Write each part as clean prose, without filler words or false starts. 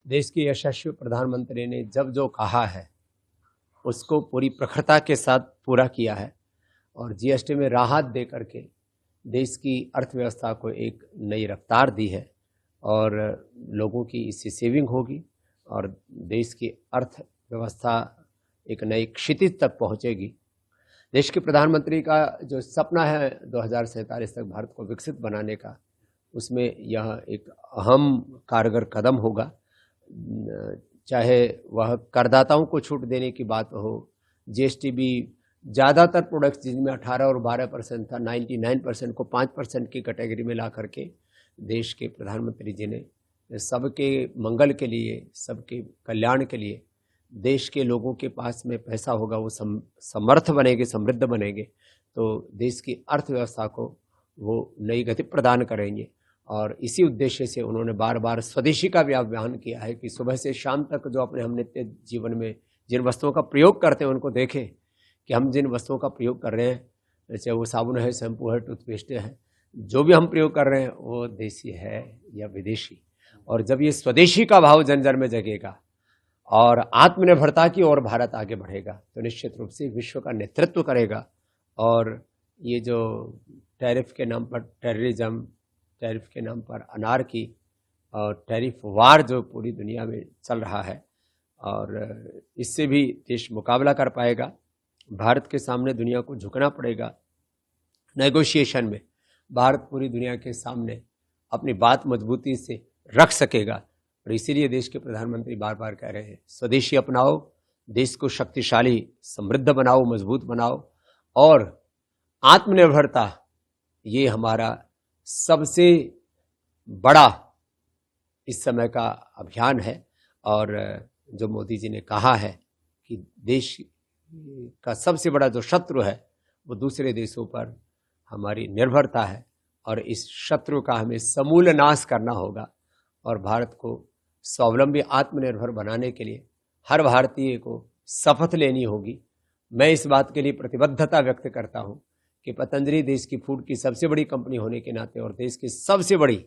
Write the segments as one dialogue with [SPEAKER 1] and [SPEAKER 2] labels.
[SPEAKER 1] देश के यशस्वी प्रधानमंत्री ने जब जो कहा है उसको पूरी प्रखरता के साथ पूरा किया है और जीएसटी में राहत दे करके देश की अर्थव्यवस्था को एक नई रफ्तार दी है और लोगों की इससे सेविंग होगी और देश की अर्थव्यवस्था एक नई क्षितिज तक पहुंचेगी। देश के प्रधानमंत्री का जो सपना है 2047 तक भारत को विकसित बनाने का, उसमें यह एक अहम कारगर कदम होगा। चाहे वह करदाताओं को छूट देने की बात हो, जीएसटी भी ज़्यादातर प्रोडक्ट्स जिनमें 18 और 12% था, 99% को 5% की कैटेगरी में ला करके देश के प्रधानमंत्री जी ने सबके मंगल के लिए, सबके कल्याण के लिए, देश के लोगों के पास में पैसा होगा, वो समर्थ बनेंगे, समृद्ध बनेंगे, तो देश की अर्थव्यवस्था को वो नई गति प्रदान करेंगे। और इसी उद्देश्य से उन्होंने बार बार स्वदेशी का भी आह्वान किया है कि सुबह से शाम तक जो अपने हम नित्य जीवन में जिन वस्तुओं का प्रयोग करते हैं उनको देखें कि हम जिन वस्तुओं का प्रयोग कर रहे हैं, जैसे वो साबुन है, शैम्पू है, टूथपेस्ट है, जो भी हम प्रयोग कर रहे हैं वो देसी है या विदेशी। और जब ये स्वदेशी का भाव जन जन में जगेगा और आत्मनिर्भरता की ओर भारत आगे बढ़ेगा तो निश्चित रूप से विश्व का नेतृत्व करेगा। और ये जो टैरिफ के नाम पर टेररिज्म, टैरिफ के नाम पर अनारकी और टैरिफ वार जो पूरी दुनिया में चल रहा है, और इससे भी देश मुकाबला कर पाएगा। भारत के सामने दुनिया को झुकना पड़ेगा। नेगोशिएशन में भारत पूरी दुनिया के सामने अपनी बात मजबूती से रख सकेगा। और इसीलिए देश के प्रधानमंत्री बार बार कह रहे हैं, स्वदेशी अपनाओ, देश को शक्तिशाली, समृद्ध बनाओ, मजबूत बनाओ। और आत्मनिर्भरता ये हमारा सबसे बड़ा इस समय का अभियान है। और जो मोदी जी ने कहा है कि देश का सबसे बड़ा जो शत्रु है वो दूसरे देशों पर हमारी निर्भरता है, और इस शत्रु का हमें समूल नाश करना होगा। और भारत को स्वावलंबी, आत्मनिर्भर बनाने के लिए हर भारतीय को शपथ लेनी होगी। मैं इस बात के लिए प्रतिबद्धता व्यक्त करता हूँ कि पतंजलि देश की फूड की सबसे बड़ी कंपनी होने के नाते और देश की सबसे बड़ी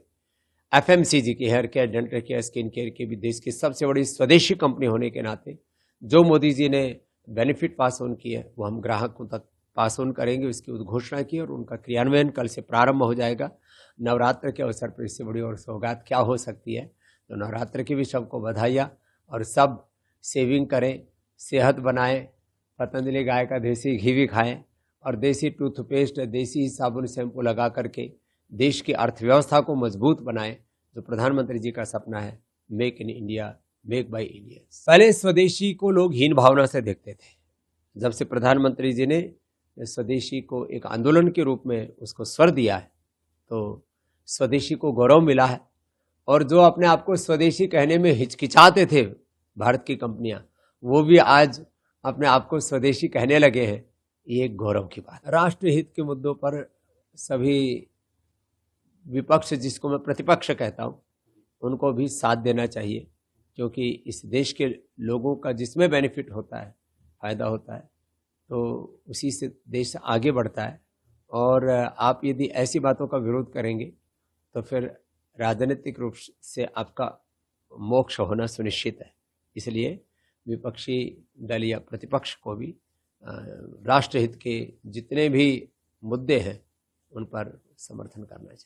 [SPEAKER 1] एफएमसीजी की, hair care, dental care, skin care की भी देश की सबसे बड़ी स्वदेशी कंपनी होने के नाते जो मोदी जी ने बेनिफिट पास ऑन किए हैं वो हम ग्राहकों तक पास ऑन करेंगे। उसकी घोषणा की और उनका क्रियान्वयन कल से प्रारंभ हो जाएगा। नवरात्र के अवसर पर इससे बड़ी और सौगात क्या हो सकती है। तो नवरात्र की भी सबको बधाइयाँ, और सब सेविंग करें, सेहत बनाएं, पतंजलि गाय का देसी घी भी खाएं और देसी टूथपेस्ट, देसी साबुन, शैम्पू लगा करके देश की अर्थव्यवस्था को मजबूत बनाएं। जो प्रधानमंत्री जी का सपना है, make in India, make by India. पहले स्वदेशी को लोग हीन भावना से देखते थे। जब से प्रधानमंत्री जी ने स्वदेशी को एक आंदोलन के रूप में उसको स्वर दिया है तो स्वदेशी को गौरव मिला है। और जो अपने आप को स्वदेशी कहने में हिचकिचाते थे भारत की कंपनियां, वो भी आज अपने आप को स्वदेशी कहने लगे हैं। ये एक गौरव की बात। राष्ट्रहित के मुद्दों पर सभी विपक्ष, जिसको मैं प्रतिपक्ष कहता हूँ, उनको भी साथ देना चाहिए, क्योंकि इस देश के लोगों का जिसमें बेनिफिट होता है, फ़ायदा होता है, तो उसी से देश आगे बढ़ता है। और आप यदि ऐसी बातों का विरोध करेंगे तो फिर राजनीतिक रूप से आपका मोक्ष होना सुनिश्चित है। इसलिए विपक्षी दल या प्रतिपक्ष को भी राष्ट्रहित के जितने भी मुद्दे हैं उन पर समर्थन करना चाहिए।